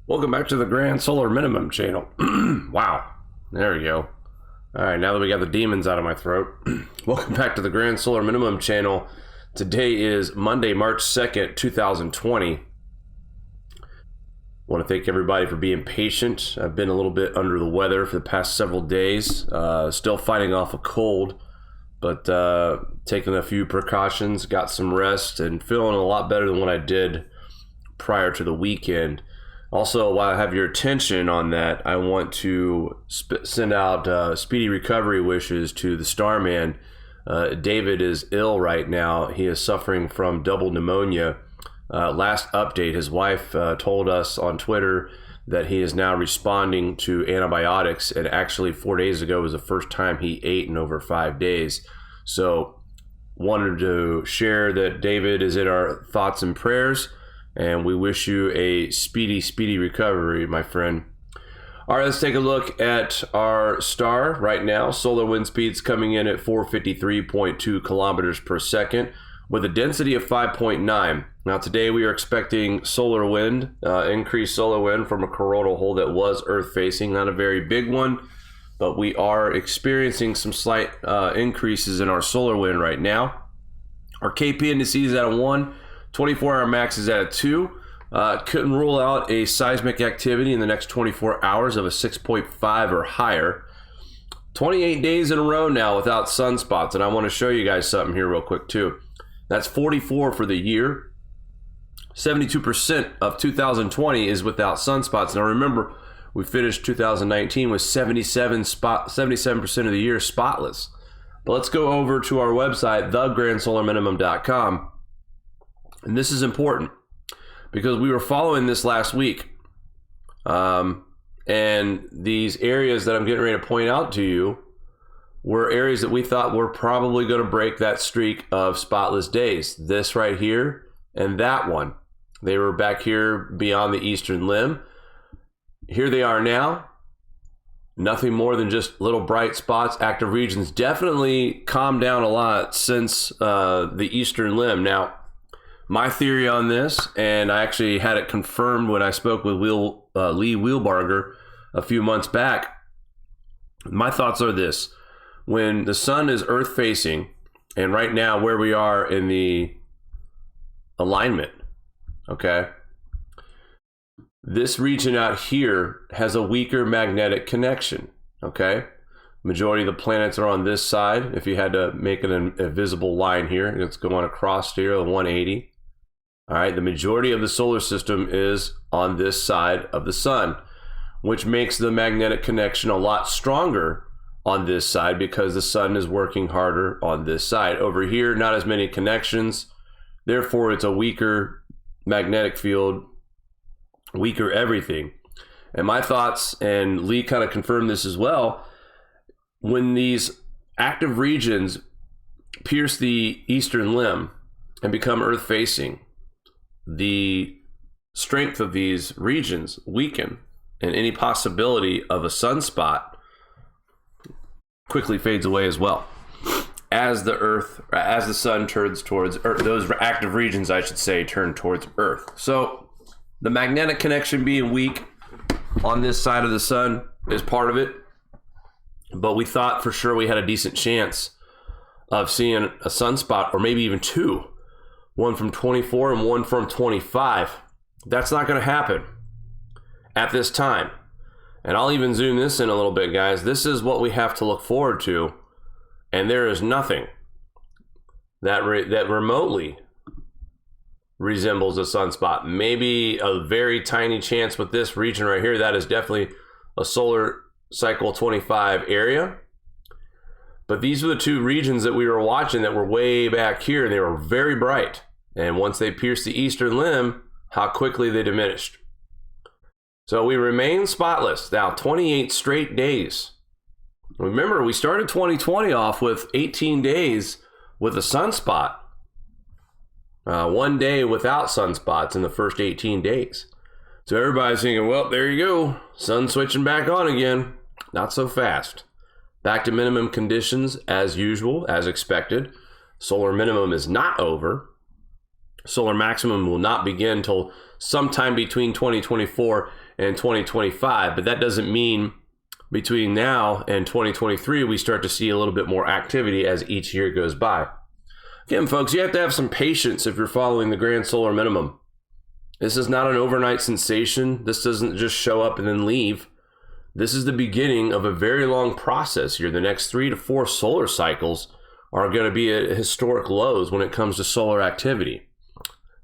Welcome back to the Grand Solar Minimum channel. Wow. There we go. Alright, now that we got the demons out of my throat, welcome back to the Grand Solar Minimum channel. Today is Monday, March 2nd, 2020. I want to thank everybody for being patient. I've been a little bit under the weather for the past several days. Still fighting off a cold, but taking a few precautions, got some rest, and feeling a lot better than what I did prior to the weekend. Also, while I have your attention on that, I want to send out speedy recovery wishes to the Starman. David is ill right now. He is suffering from double pneumonia. Last update, his wife told us on Twitter that he is now responding to antibiotics, and actually 4 days ago was the first time he ate in over 5 days. So, wanted to share that David is in our thoughts and prayers. And we wish you a speedy recovery, my friend. All right, let's take a look at our star right now. Solar wind speeds coming in at 453.2 kilometers per second with a density of 5.9. Now today we are expecting solar wind, increased solar wind from a coronal hole that was Earth facing. Not a very big one, but we are experiencing some slight increases in our solar wind right now. Our KP indices at a 1. 24-hour max is at a 2. Couldn't rule out a seismic activity in the next 24 hours of a 6.5 or higher. 28 days in a row now without sunspots, and I want to show you guys something here real quick too. That's 44 for the year. 72% of 2020 is without sunspots. Now remember, we finished 2019 with 77% of the year spotless. But let's go over to our website, thegrandsolarminimum.com. And this is important because we were following this last week. And these areas that I'm getting ready to point out to you were areas that we thought were probably going to break that streak of spotless days. This right here and that one. They were back here beyond the eastern limb. Here they are now. Nothing more than just little bright spots. Active regions definitely calmed down a lot since the eastern limb. Now, my theory on this, and I actually had it confirmed when I spoke with Lee Wheelbarger a few months back. My thoughts are this. When the sun is Earth facing, and right now where we are in the alignment, okay, this region out here has a weaker magnetic connection, okay? Majority of the planets are on this side. If you had to make it a visible line here, it's going across here, 180. All right, the majority of the solar system is on this side of the sun, which makes the magnetic connection a lot stronger on this side because the sun is working harder on this side. Over here, not as many connections. Therefore, it's a weaker magnetic field, weaker everything. And my thoughts, and Lee kind of confirmed this as well, when these active regions pierce the eastern limb and become Earth facing, the strength of these regions weaken, and any possibility of a sunspot quickly fades away as well. As the sun turns towards Earth, those active regions, I should say, turn towards Earth. So the magnetic connection being weak on this side of the sun is part of it, but we thought for sure we had a decent chance of seeing a sunspot, or maybe even two. One from 24 and one from 25. That's not going to happen at this time. And I'll even zoom this in a little bit, guys. This is what we have to look forward to. And there is nothing that remotely resembles a sunspot. Maybe a very tiny chance with this region right here. That is definitely a solar cycle 25 area. But these were the two regions that we were watching that were way back here, and they were very bright. And once they pierced the eastern limb, how quickly they diminished. So we remain spotless now 28 straight days. Remember, we started 2020 off with 18 days with a sunspot. 1 day without sunspots in the first 18 days. So everybody's thinking, well, there you go. Sun switching back on again. Not so fast. Back to minimum conditions as usual, as expected. Solar minimum is not over. Solar maximum will not begin until sometime between 2024 and 2025, but that doesn't mean between now and 2023 we start to see a little bit more activity as each year goes by. Again, folks, you have to have some patience if you're following the grand solar minimum. This is not an overnight sensation. This doesn't just show up and then leave. This is the beginning of a very long process here. The next 3 to 4 solar cycles are going to be at historic lows when it comes to solar activity.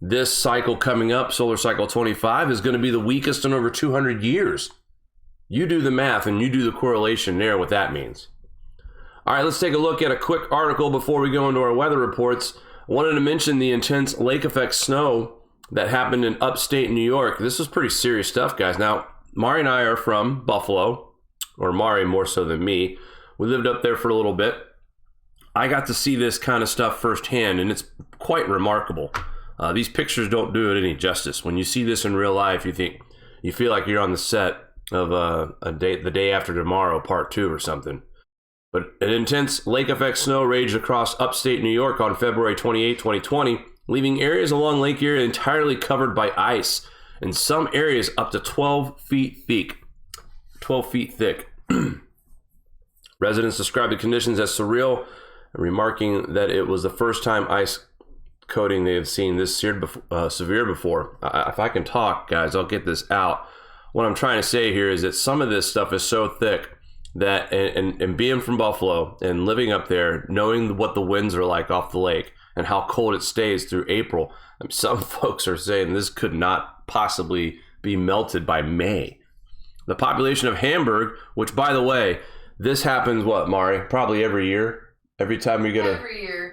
This cycle coming up, solar cycle 25, is going to be the weakest in over 200 years. You do the math and you do the correlation there, what that means. All right, let's take a look at a quick article before we go into our weather reports. I wanted to mention the intense lake effect snow that happened in upstate New York. This was pretty serious stuff, guys. Now, Mari and I are from Buffalo, or Mari more so than me. We lived up there for a little bit. I got to see this kind of stuff firsthand, and it's quite remarkable. These pictures don't do it any justice. When you see this in real life, you feel like you're on the set of the day after tomorrow, part 2 or something. But an intense lake effect snow raged across upstate New York on February 28, 2020, leaving areas along Lake Erie entirely covered by ice, and some areas up to 12 feet thick. 12 feet thick. Residents described the conditions as surreal, remarking that it was the first time ice coating they have seen this severe before. If I can talk, guys, I'll get this out. What I'm trying to say here is that some of this stuff is so thick that, and being from Buffalo and living up there, knowing what the winds are like off the lake and how cold it stays through April, some folks are saying this could not possibly be melted by May. The population of Hamburg, which, by the way, this happens, what, Mari? Probably every year? Every time you get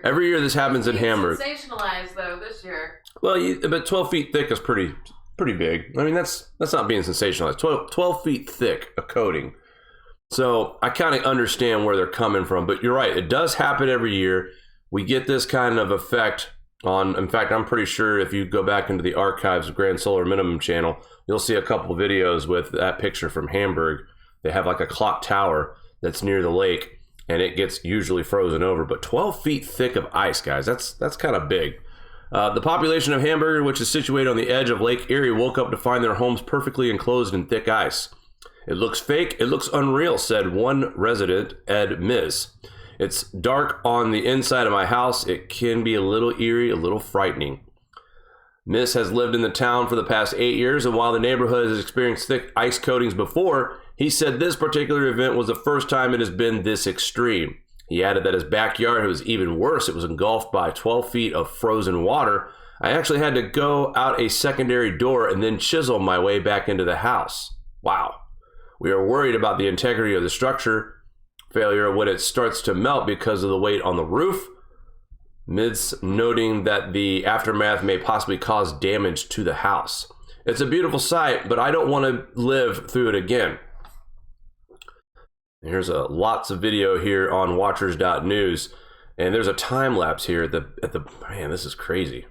Every year this happens in Hamburg. Sensationalized, though, this year. Well, but 12 feet thick is pretty big. I mean, that's not being sensationalized. 12 feet thick, a coating. So I kind of understand where they're coming from, but you're right. It does happen every year. We get this kind of effect on, in fact, I'm pretty sure if you go back into the archives of Grand Solar Minimum channel, you'll see a couple of videos with that picture from Hamburg. They have like a clock tower that's near the lake, and it gets usually frozen over. But 12 feet thick of ice, guys, that's kind of big. The population of Hamburg, which is situated on the edge of Lake Erie, woke up to find their homes perfectly enclosed in thick ice. It looks fake, it looks unreal, said one resident, Ed Miz. It's dark on the inside of my house. It can be a little eerie, a little frightening. Miz has lived in the town for the past 8 years, and while the neighborhood has experienced thick ice coatings before, he said this particular event was the first time it has been this extreme. He added that his backyard was even worse. It was engulfed by 12 feet of frozen water. I actually had to go out a secondary door and then chisel my way back into the house. Wow. We are worried about the integrity of the structure failure when it starts to melt because of the weight on the roof. Mids noting that the aftermath may possibly cause damage to the house. It's a beautiful sight, but I don't want to live through it again. Here's lots of video here on watchers.news, and there's a time lapse here at the man, this is crazy.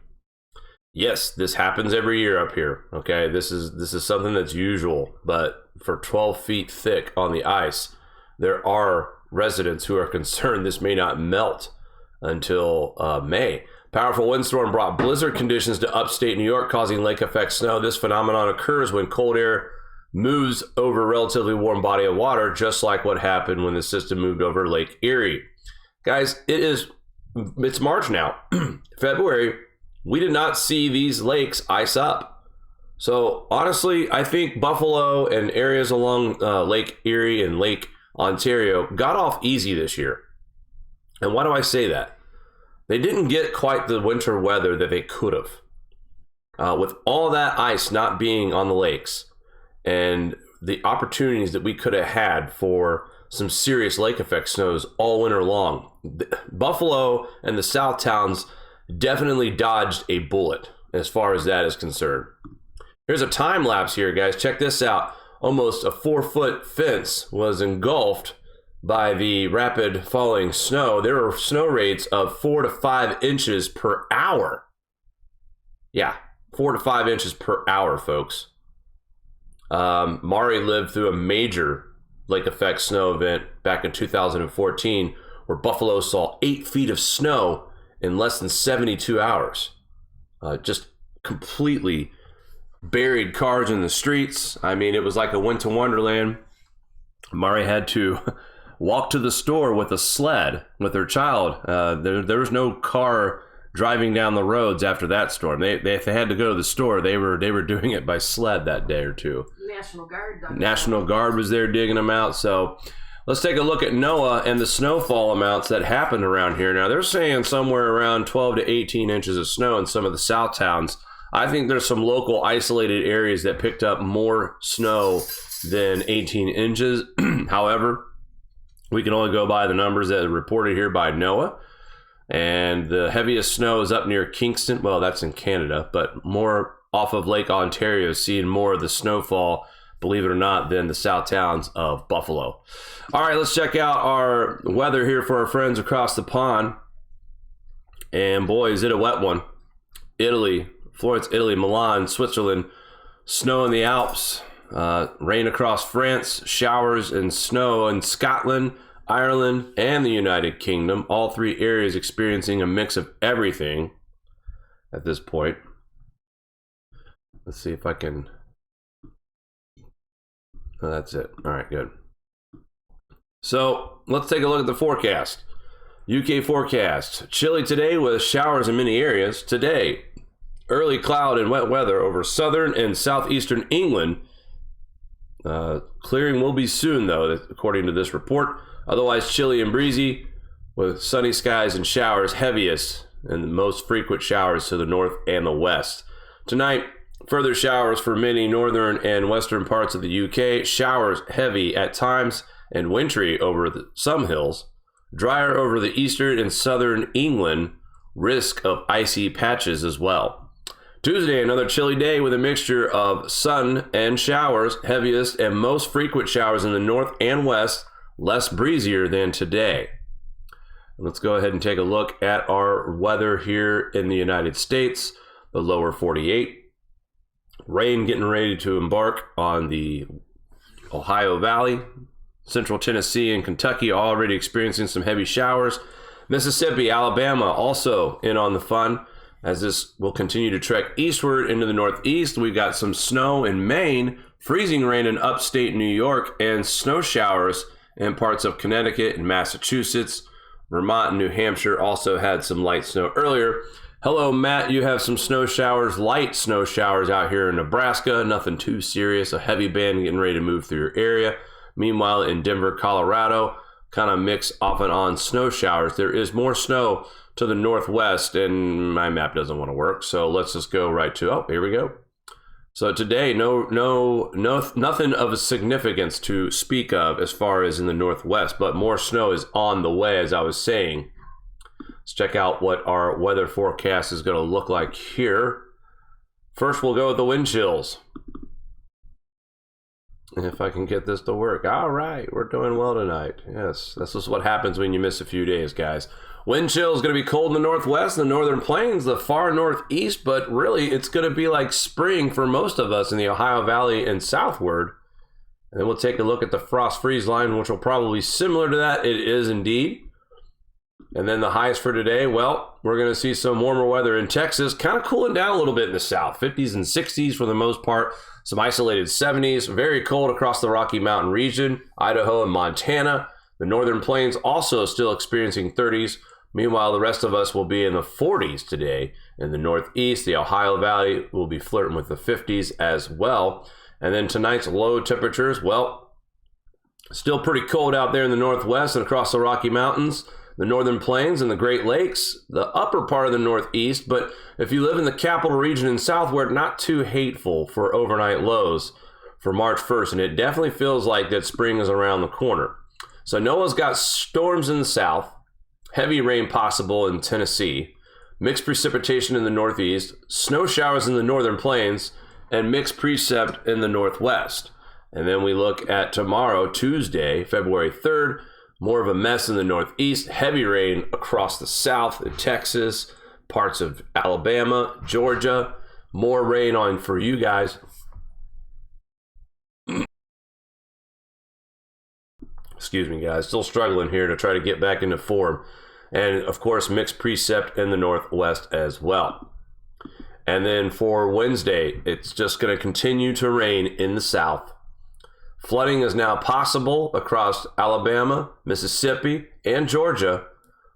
Yes, this happens every year up here. Okay, this is something that's usual, but for 12 feet thick on the ice, there are residents who are concerned this may not melt until May. Powerful windstorm brought blizzard conditions to upstate New York, causing lake effect snow. This phenomenon occurs when cold air moves over a relatively warm body of water, just like what happened when the system moved over Lake Erie. Guys, it's March now. February, we did not see these lakes ice up. So honestly, I think Buffalo and areas along Lake Erie and Lake Ontario got off easy this year. And why do I say that? They didn't get quite the winter weather that they could have. With all that ice not being on the lakes and the opportunities that we could have had for some serious lake effect snows all winter long, Buffalo and the South towns definitely dodged a bullet as far as that is concerned. Here's a time lapse here, guys. Check this out. Almost a 4-foot fence was engulfed by the rapid falling snow. There were snow rates of 4 to 5 inches per hour. Yeah, 4 to 5 inches per hour, folks. Mari lived through a major lake effect snow event back in 2014 where Buffalo saw 8 feet of snow in less than 72 hours. Just completely buried cars in the streets. I mean, it was like a winter wonderland. Mari had to walk to the store with a sled with her child. There was no car driving down the roads after that storm. If they had to go to the store, they were doing it by sled that day or two. National Guard was there digging them out. So let's take a look at NOAA and the snowfall amounts that happened around here. Now they're saying somewhere around 12 to 18 inches of snow in some of the south towns. I think there's some local isolated areas that picked up more snow than 18 inches. However, we can only go by the numbers that are reported here by NOAA. And the heaviest snow is up near Kingston. Well, that's in Canada, but more off of Lake Ontario, seeing more of the snowfall, believe it or not, than the south towns of Buffalo. All right, let's check out our weather here for our friends across the pond. And boy, is it a wet one. Italy, Florence, Italy, Milan, Switzerland, snow in the Alps, rain across France, showers and snow in Scotland, Ireland, and the United Kingdom. All three areas experiencing a mix of everything at this point. Let's see if I can... Oh, that's it. All right, good. So let's take a look at the forecast. UK forecast. Chilly today with showers in many areas. Today, early cloud and wet weather over southern and southeastern England. Clearing will be soon, though, according to this report. Otherwise chilly and breezy with sunny skies and showers, heaviest and the most frequent showers to the north and the west. Tonight, further showers for many northern and western parts of the UK. Showers heavy at times and wintry over some hills. Drier over the eastern and southern England. Risk of icy patches as well. Tuesday, another chilly day with a mixture of sun and showers. Heaviest and most frequent showers in the north and west. Less breezier than today. Let's go ahead and take a look at our weather here in the United States. The lower 48. Rain getting ready to embark on the Ohio Valley. Central Tennessee and Kentucky already experiencing some heavy showers. Mississippi, Alabama also in on the fun as this will continue to trek eastward into the northeast. We've got some snow in Maine, freezing rain in upstate New York, and snow showers in parts of Connecticut and Massachusetts. Vermont and New Hampshire also had some light snow earlier. Hello, Matt. You have some snow showers, light snow showers out here in Nebraska. Nothing too serious. A heavy band getting ready to move through your area. Meanwhile, in Denver, Colorado, kind of mix off and on snow showers. There is more snow to the northwest, and my map doesn't want to work. So let's just go right to, oh, here we go. So today, nothing of significance to speak of as far as in the northwest, but more snow is on the way, as I was saying. Let's check out what our weather forecast is going to look like here. First, we'll go with the wind chills. If I can get this to work. All right, we're doing well tonight. Yes, this is what happens when you miss a few days, guys. Wind chill is going to be cold in the northwest, and the northern plains, the far northeast, but really it's going to be like spring for most of us in the Ohio Valley and southward. And then we'll take a look at the frost freeze line, which will probably be similar to that. It is indeed. And then the highs for today, well, we're going to see some warmer weather in Texas, kind of cooling down a little bit in the south. 50s and 60s for the most part. Some isolated 70s. Very cold across the Rocky Mountain region, Idaho and Montana. The northern plains also still experiencing 30s. Meanwhile, the rest of us will be in the 40s today. In the northeast, the Ohio Valley will be flirting with the 50s as well. And then tonight's low temperatures, well, still pretty cold out there in the northwest and across the Rocky Mountains, the northern plains and the Great Lakes, the upper part of the northeast. But if you live in the capital region and southward, not too hateful for overnight lows for March 1st. And it definitely feels like that spring is around the corner. So NOAA's got storms in the south, heavy rain possible in Tennessee, mixed precipitation in the northeast, snow showers in the northern plains, and mixed precip in the northwest. And then we look at tomorrow, Tuesday, February 3rd, more of a mess in the northeast, heavy rain across the south in Texas, parts of Alabama, Georgia, more rain on for you guys. Excuse me, guys. Still struggling here to try to get back into form. And, of course, mixed precip in the northwest as well. And then for Wednesday, it's just going to continue to rain in the south. Flooding is now possible across Alabama, Mississippi, and Georgia.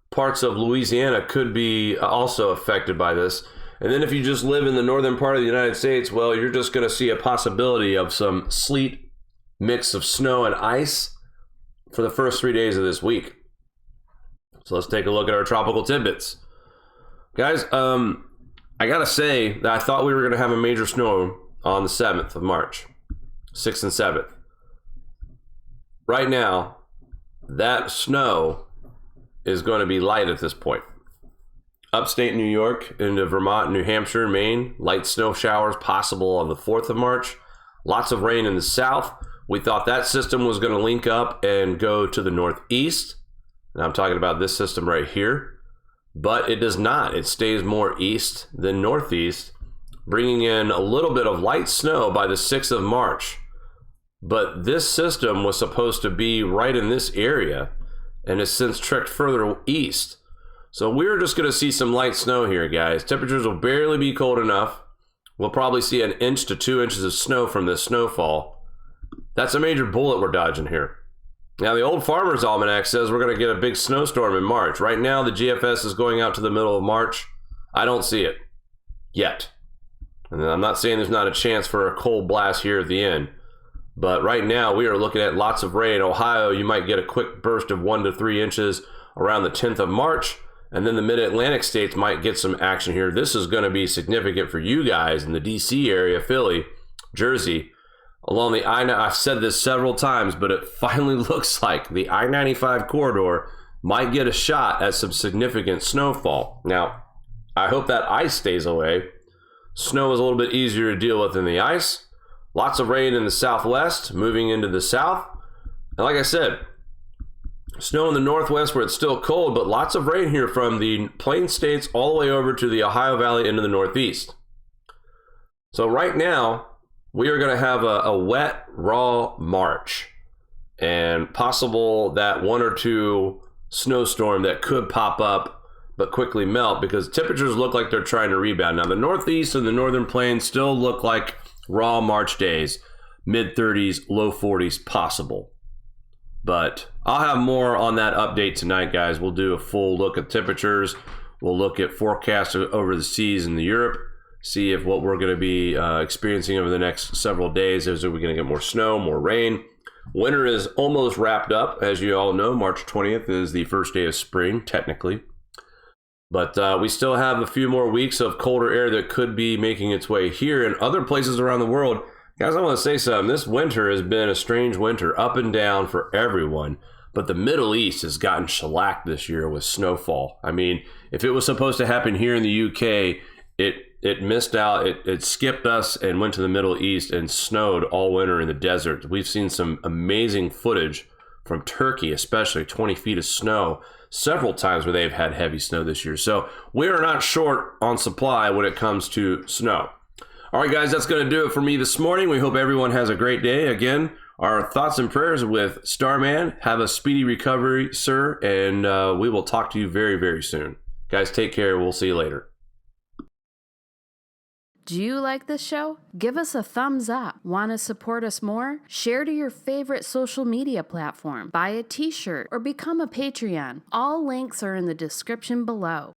Parts of Louisiana could be also affected by this. And then if you just live in the northern part of the United States, well, you're just going to see a possibility of some sleet, mix of snow and ice for the first 3 days of this week. So let's take a look at our tropical tidbits. Guys, I gotta say that I thought we were going to have a major snow on the 7th of March, 6th and 7th. Right now, that snow is going to be light at this point. Upstate New York into Vermont, New Hampshire, Maine, light snow showers possible on the 4th of March. Lots of rain in the south. We thought that system was going to link up and go to the northeast. And I'm talking about this system right here. But it does not. It stays more east than northeast, bringing in a little bit of light snow by the 6th of March. But this system was supposed to be right in this area and has since trekked further east. So we're just going to see some light snow here, guys. Temperatures will barely be cold enough. We'll probably see 1 inch to 2 inches of snow from this snowfall. That's a major bullet we're dodging here. Now, the old Farmer's Almanac says we're going to get a big snowstorm in March. Right now, the GFS is going out to the middle of March. I don't see it yet. And I'm not saying there's not a chance for a cold blast here at the end. But right now, we are looking at lots of rain. Ohio, you might get a quick burst of 1 to 3 inches around the 10th of March. And then the mid-Atlantic states might get some action here. This is going to be significant for you guys in the D.C. area, Philly, Jersey. Along the I've said this several times, but it finally looks like the I-95 corridor might get a shot at some significant snowfall. Now, I hope that ice stays away. Snow is a little bit easier to deal with than the ice. Lots of rain in the southwest, moving into the south. And like I said, snow in the northwest where it's still cold, but lots of rain here from the plain states all the way over to the Ohio Valley into the northeast. So right now, we are going to have a wet, raw March, and possible that 1 or 2 snowstorm that could pop up but quickly melt because temperatures look like they're trying to rebound. Now, the northeast and the northern plains still look like raw March days, mid-30s, low 40s possible. But I'll have more on that update tonight, guys. We'll do a full look at temperatures. We'll look at forecasts over the seas in Europe. See if what we're going to be experiencing over the next several days is, are we going to get more snow, more rain? Winter is almost wrapped up. As you all know, March 20th is the first day of spring, technically. But we still have a few more weeks of colder air that could be making its way here and other places around the world. Guys, I want to say something. This winter has been a strange winter, up and down for everyone. But the Middle East has gotten shellacked this year with snowfall. I mean, if it was supposed to happen here in the UK, it missed out. It skipped us and went to the Middle East and snowed all winter in the desert. We've seen some amazing footage from Turkey, especially 20 feet of snow, several times where they've had heavy snow this year. So we are not short on supply when it comes to snow. All right, guys, that's going to do it for me this morning. We hope everyone has a great day. Again, our thoughts and prayers with Starman. Have a speedy recovery, sir, and we will talk to you very, very soon. Guys, take care. We'll see you later. Do you like this show? Give us a thumbs up. Want to support us more? Share to your favorite social media platform. Buy a t-shirt or become a Patreon. All links are in the description below.